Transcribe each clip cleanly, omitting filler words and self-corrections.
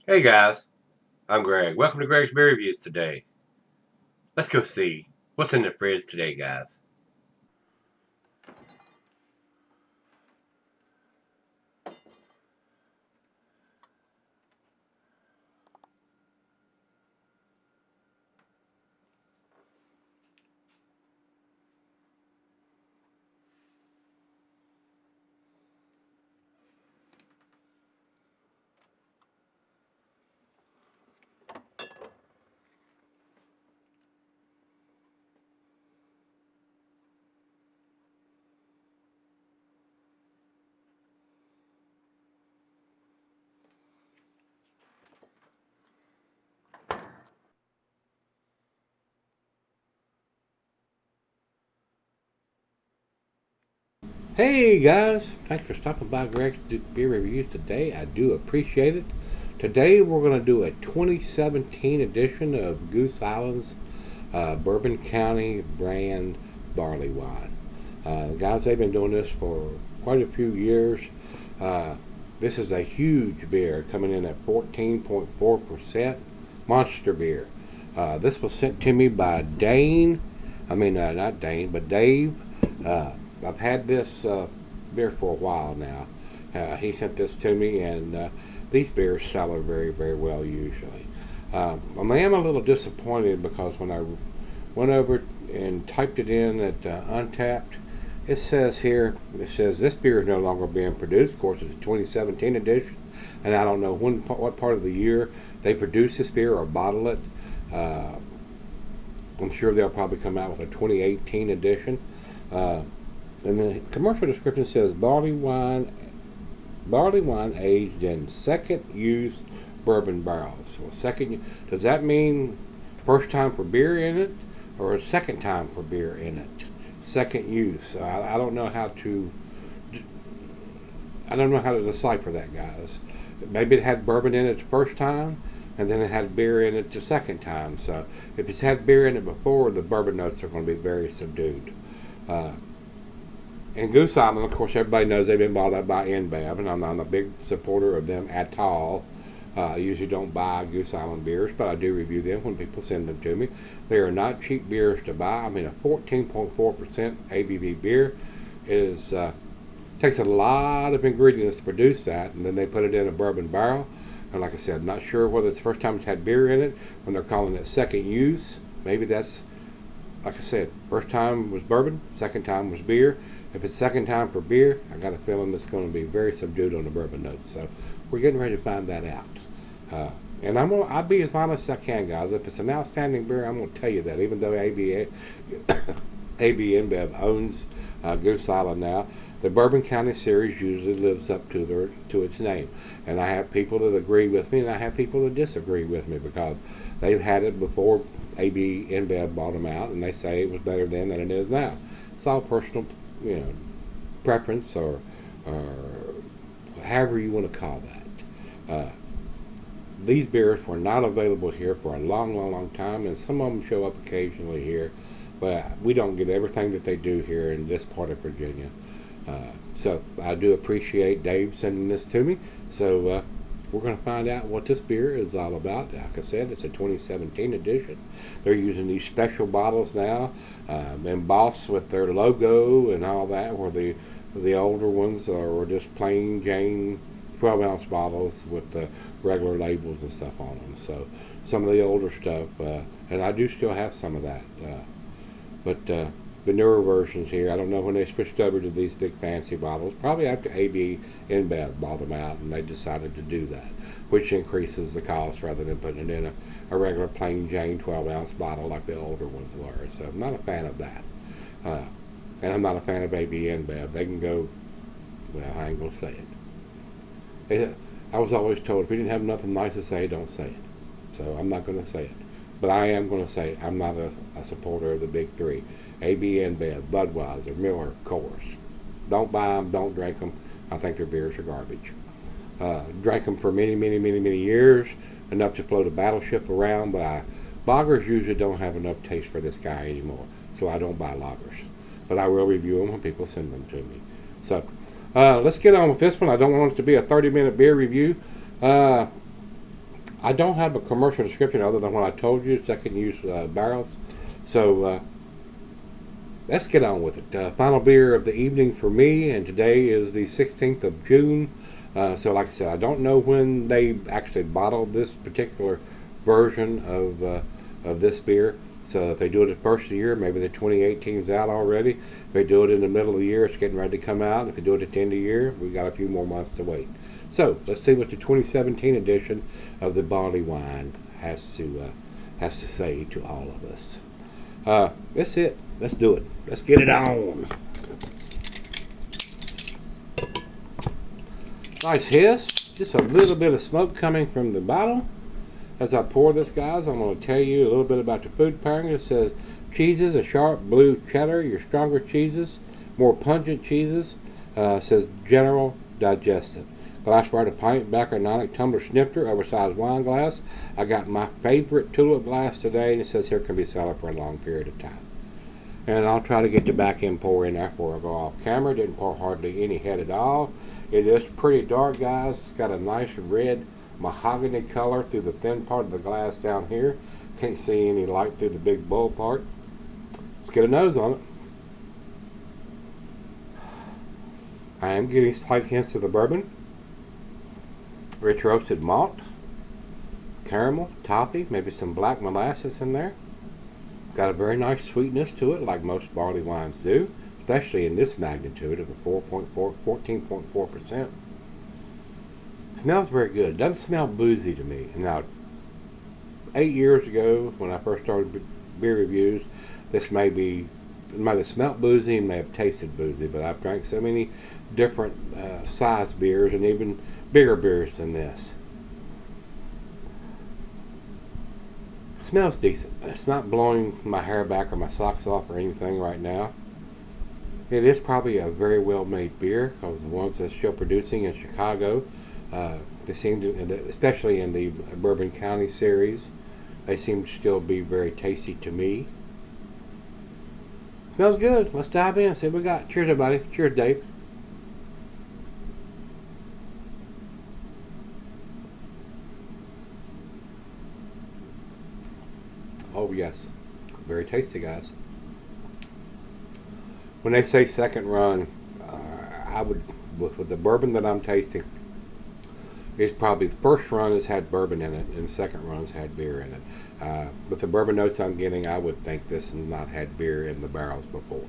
Hey guys, I'm Greg. Welcome to Gregsbeerreviews today. Let's go see what's in the fridge today, guys. Hey guys, thanks for stopping by Greg's Beer Reviews today. I do appreciate it. Today we're going to do a 2017 edition of Goose Island's Bourbon County brand Barleywine. Guys, they've been doing this for quite a few years. This is a huge beer coming in at 14.4% monster beer. This was sent to me by Dane. Not Dane, but Dave. I've had this beer for a while now. He sent this to me, and these beers sell very, very well usually. I am a little disappointed because when I went over and typed it in at Untapped, it says this beer is no longer being produced. Of course, it's a 2017 edition, and I don't know what part of the year they produce this beer or bottle it. I'm sure they'll probably come out with a 2018 edition. And the commercial description says barley wine aged in second use bourbon barrels. Well, does that mean first time for beer in it, or second time for beer in it? Second use. I don't know how to. I don't know how to decipher that, guys. Maybe it had bourbon in it the first time, and then it had beer in it the second time. So if it's had beer in it before, the bourbon notes are going to be very subdued. And Goose Island, of course, everybody knows they've been bought up by InBev, and I'm not a big supporter of them at all. I usually don't buy Goose Island beers, but I do review them when people send them to me. They are not cheap beers to buy. I mean, a 14.4% ABV beer takes a lot of ingredients to produce that, and then they put it in a bourbon barrel. And like I said, not sure whether it's the first time it's had beer in it, when they're calling it second use. Maybe that's, like I said, first time was bourbon, second time was beer. If it's second time for beer, I got a feeling it's going to be very subdued on the bourbon notes. So we're getting ready to find that out. And I'll be as honest as I can, guys. If it's an outstanding beer, I'm going to tell you that. Even though AB InBev owns Goose Island now, the Bourbon County series usually lives up to its name. And I have people that agree with me, and I have people that disagree with me because they've had it before AB InBev bought them out, and they say it was better then than it is now. It's all personal, preference or however you want to call that. These beers were not available here for a long, long, long time, and some of them show up occasionally here, but we don't get everything that they do here in this part of Virginia. So I do appreciate Dave sending this to me. So we're going to find out what this beer is all about. Like I said, it's a 2017 edition. They're using these special bottles now, embossed with their logo and all that, where the older ones were just plain Jane 12-ounce bottles with the regular labels and stuff on them. So some of the older stuff, and I do still have some of that. But the newer versions here, I don't know when they switched over to these big fancy bottles. Probably after AB InBev bought them out, and they decided to do that, which increases the cost rather than putting it in a regular plain Jane 12-ounce bottle like the older ones were. So I'm not a fan of that. And I'm not a fan of AB InBev. They can go, well, I ain't going to say it. I was always told if you didn't have nothing nice to say, don't say it. So I'm not going to say it. But I am going to say it. I'm not a supporter of the big three. AB InBev, Budweiser, Miller, Coors. Don't buy them, don't drink them. I think their beers are garbage. Drank them for many, many, many, many years, enough to float a battleship around, but lagers usually don't have enough taste for this guy anymore, so I don't buy lagers. But I will review them when people send them to me. So let's get on with this one. I don't want it to be a 30-minute beer review. I don't have a commercial description other than what I told you, second use barrels. So let's get on with it. Final beer of the evening for me, and today is the 16th of June. So like I said, I don't know when they actually bottled this particular version of this beer. So if they do it the first of the year, maybe the 2018 is out already. If they do it in the middle of the year, it's getting ready to come out. If they do it at the end of the year, we've got a few more months to wait. So let's see what the 2017 edition of the Barleywine has to say to all of us. That's it. Let's do it. Let's get it on. Nice hiss. Just a little bit of smoke coming from the bottle. As I pour this, guys, I'm going to tell you a little bit about the food pairing. It says cheeses, a sharp blue cheddar, your stronger cheeses, more pungent cheeses. Says general digestive. Glassware to pint, backernonic tumbler snifter, oversized wine glass. I got my favorite tulip glass today, and it says here can be sold for a long period of time. And I'll try to get the back end pour in there before I go off camera. Didn't pour hardly any head at all. It is pretty dark, guys. It's got a nice red mahogany color through the thin part of the glass down here. Can't see any light through the big bowl part. Let's get a nose on it. I am getting slight hints of the bourbon. Rich roasted malt, caramel, toffee, maybe some black molasses in there. Got a very nice sweetness to it, like most barley wines do, especially in this magnitude of a 14.4%. Smells very good. Doesn't smell boozy to me. Now, 8 years ago, when I first started beer reviews, this might have smelled boozy and may have tasted boozy, but I've drank so many different size beers and even bigger beers than this. Smells decent. It's not blowing my hair back or my socks off or anything right now. It is probably a very well made beer, because the ones that's still producing in Chicago, they seem to, especially in the Bourbon County series, they seem to still be very tasty to me. Smells good. Let's dive in and see what we got. Cheers, everybody. Cheers, Dave. Oh yes, very tasty, guys. When they say second run, I would, with the bourbon that I'm tasting, it's probably the first run has had bourbon in it, and the second run's had beer in it. With the bourbon notes I'm getting, I would think this has not had beer in the barrels before.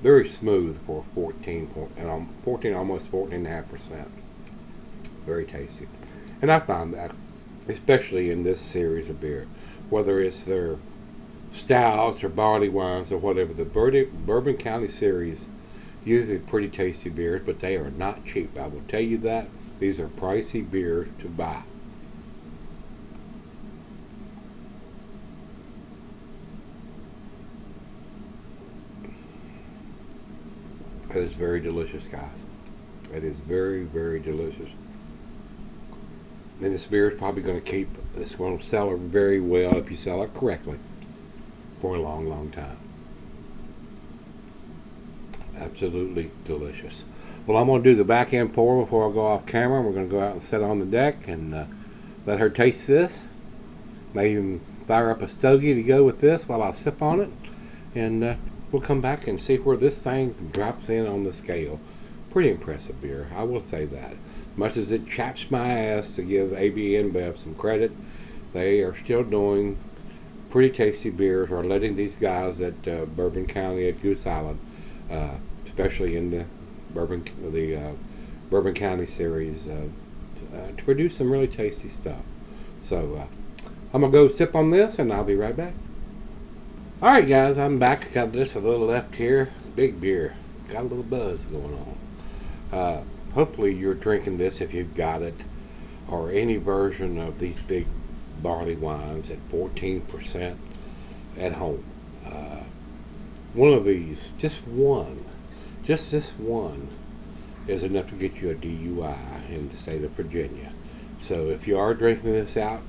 Very smooth for 14, almost 14.5%. Very tasty. And I found that, especially in this series of beer, whether it's their stouts or barley wines or whatever, the Bourbon County series usually pretty tasty beers, but they are not cheap. I will tell you that. These are pricey beers to buy. It is very delicious, guys. It is very, very delicious. And this beer is probably going to keep, this one will sell very well if you sell it correctly for a long, long time. Absolutely delicious. Well, I'm going to do the back end pour before I go off camera. We're going to go out and sit on the deck and let her taste this. May even fire up a stogie to go with this while I sip on it. And we'll come back and see where this thing drops in on the scale. Pretty impressive beer, I will say that. Much as it chaps my ass to give AB InBev some credit, they are still doing pretty tasty beers, or letting these guys at Bourbon County at Goose Island, especially in the Bourbon County series, to produce some really tasty stuff. So I'm gonna go sip on this, and I'll be right back. All right, guys, I'm back. Got just a little left here. Big beer. Got a little buzz going on. Hopefully you're drinking this if you've got it, or any version of these big barley wines at 14% at home. One of these, just this one, is enough to get you a DUI in the state of Virginia. So if you are drinking this out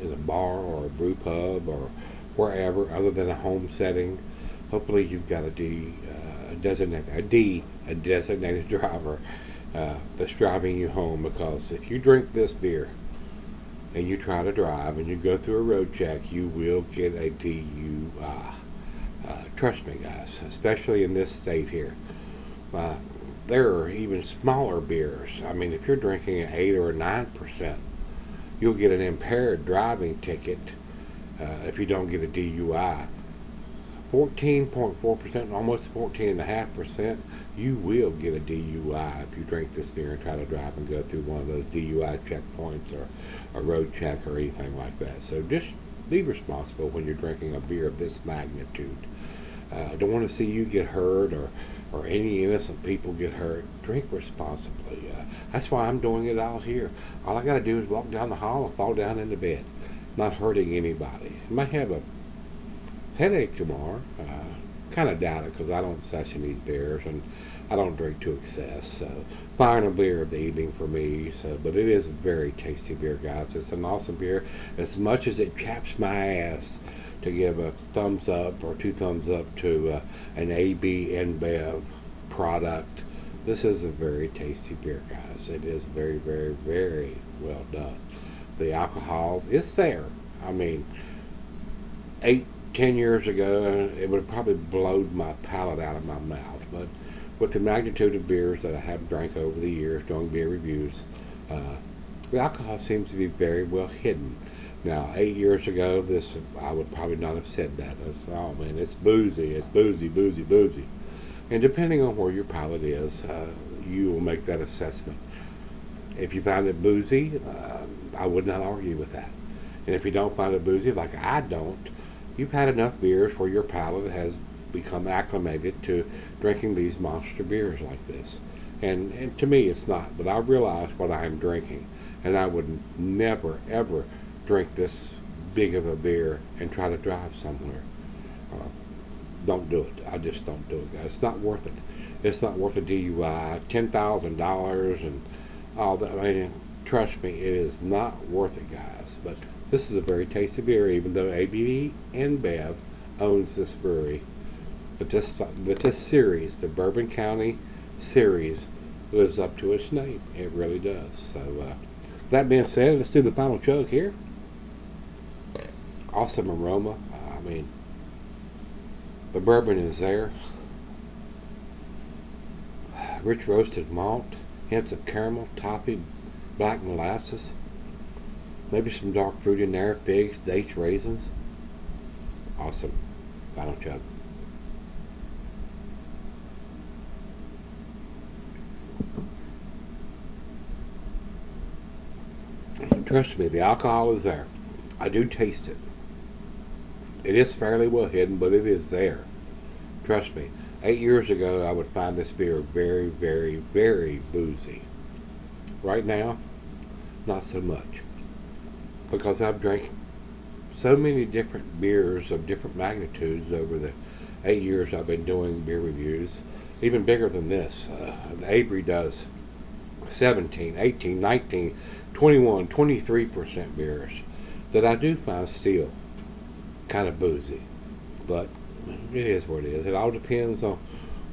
in a bar or a brew pub or wherever other than a home setting, hopefully you've got a a designated driver that's driving you home, because if you drink this beer and you try to drive and you go through a road check, you will get a DUI. Trust me, guys, especially in this state here. There are even smaller beers. I mean, if you're drinking an 8 or 9%, you'll get an impaired driving ticket if you don't get a DUI. 14.4%, almost 14.5%, you will get a DUI if you drink this beer and try to drive and go through one of those DUI checkpoints or a road check or anything like that. So just be responsible when you're drinking a beer of this magnitude. I don't want to see you get hurt or any innocent people get hurt. Drink responsibly. That's why I'm doing it out here. All I got to do is walk down the hall and fall down into bed, not hurting anybody. I might have a headache tomorrow. Kind of doubt it, because I don't session these beers and I don't drink to excess. So final beer of the evening for me. So, but it is a very tasty beer, guys. It's an awesome beer. As much as it chaps my ass to give a thumbs up or 2 thumbs up to an AB InBev product, this is a very tasty beer, guys. It is very, very, very well done. The alcohol is there. I mean, 8-10 years ago, it would have probably blown my palate out of my mouth. But with the magnitude of beers that I have drank over the years doing beer reviews, the alcohol seems to be very well hidden. Now, 8 years ago, this I would probably not have said that. Oh man, it's boozy, it's boozy, boozy, boozy. And depending on where your palate is, you will make that assessment. If you find it boozy, I would not argue with that. And if you don't find it boozy, like I don't, you've had enough beers where your palate has become acclimated to drinking these monster beers like this. And to me, it's not. But I realize what I am drinking, and I would never, ever drink this big of a beer and try to drive somewhere. Don't do it. I just don't do it, guys. It's not worth it. It's not worth a DUI, $10,000 and all that. I mean, trust me, it is not worth it, guys. But this is a very tasty beer, even though AB InBev owns this brewery. But this series, the Bourbon County series, lives up to its name. It really does. So, that being said, let's do the final chug here. Awesome aroma. I mean, the bourbon is there. Rich roasted malt, hints of caramel, toffee, black molasses. Maybe some dark fruit in there, figs, dates, raisins. Awesome. Final chug. Trust me, the alcohol is there. I do taste it. It is fairly well hidden, but it is there. Trust me. 8 years ago, I would find this beer very, very, very boozy. Right now, not so much. Because I've drank so many different beers of different magnitudes over the 8 years I've been doing beer reviews. Even bigger than this. The Avery does 17, 18, 19, 21, 23% beers that I do find still kind of boozy. But it is what it is. It all depends on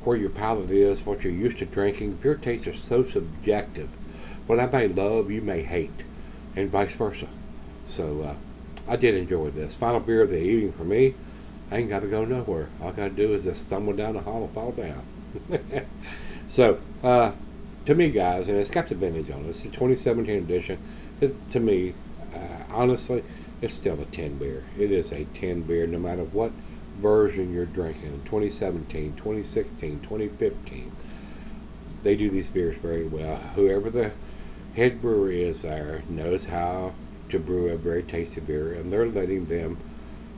where your palate is, what you're used to drinking. Beer tastes are so subjective. What I may love, you may hate, and vice versa. So I did enjoy this. Final beer of the evening for me. I ain't got to go nowhere. All I got to do is just stumble down the hall and fall down. So, to me, guys, and it's got the vintage on it. It's the 2017 edition. To me, honestly, it's still a 10 beer. It is a 10 beer no matter what version you're drinking. 2017, 2016, 2015. They do these beers very well. Whoever the head brewer is there knows how to brew a very tasty beer, and they're letting them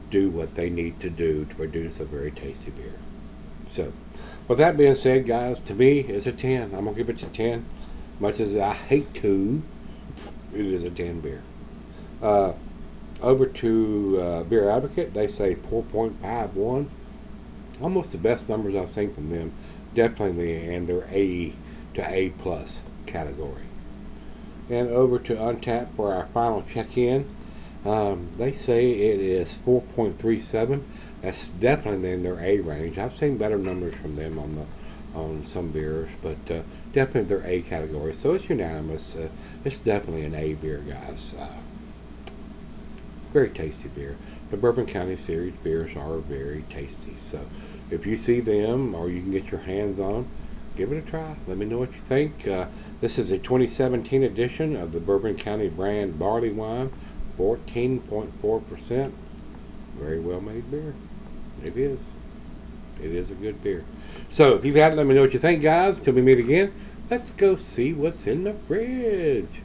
do what they need to do to produce a very tasty beer. So, with that being said, guys, to me, it's a 10. I'm going to give it a 10. Much as I hate to, it is a 10 beer. Over to Beer Advocate, they say 4.51. Almost the best numbers I've seen from them. Definitely in their A to A plus category. And over to Untappd for our final check-in. They say it is 4.37. That's definitely in their A range. I've seen better numbers from them on some beers, but definitely their A category. So it's unanimous. It's definitely an A beer, guys. Very tasty beer. The Bourbon County Series beers are very tasty. So if you see them or you can get your hands on them, give it a try. Let me know what you think. This is a 2017 edition of the Bourbon County brand Barleywine, 14.4%. Very well made beer. It is. It is a good beer. So if you've had it, let me know what you think, guys. Till we meet again, let's go see what's in the fridge.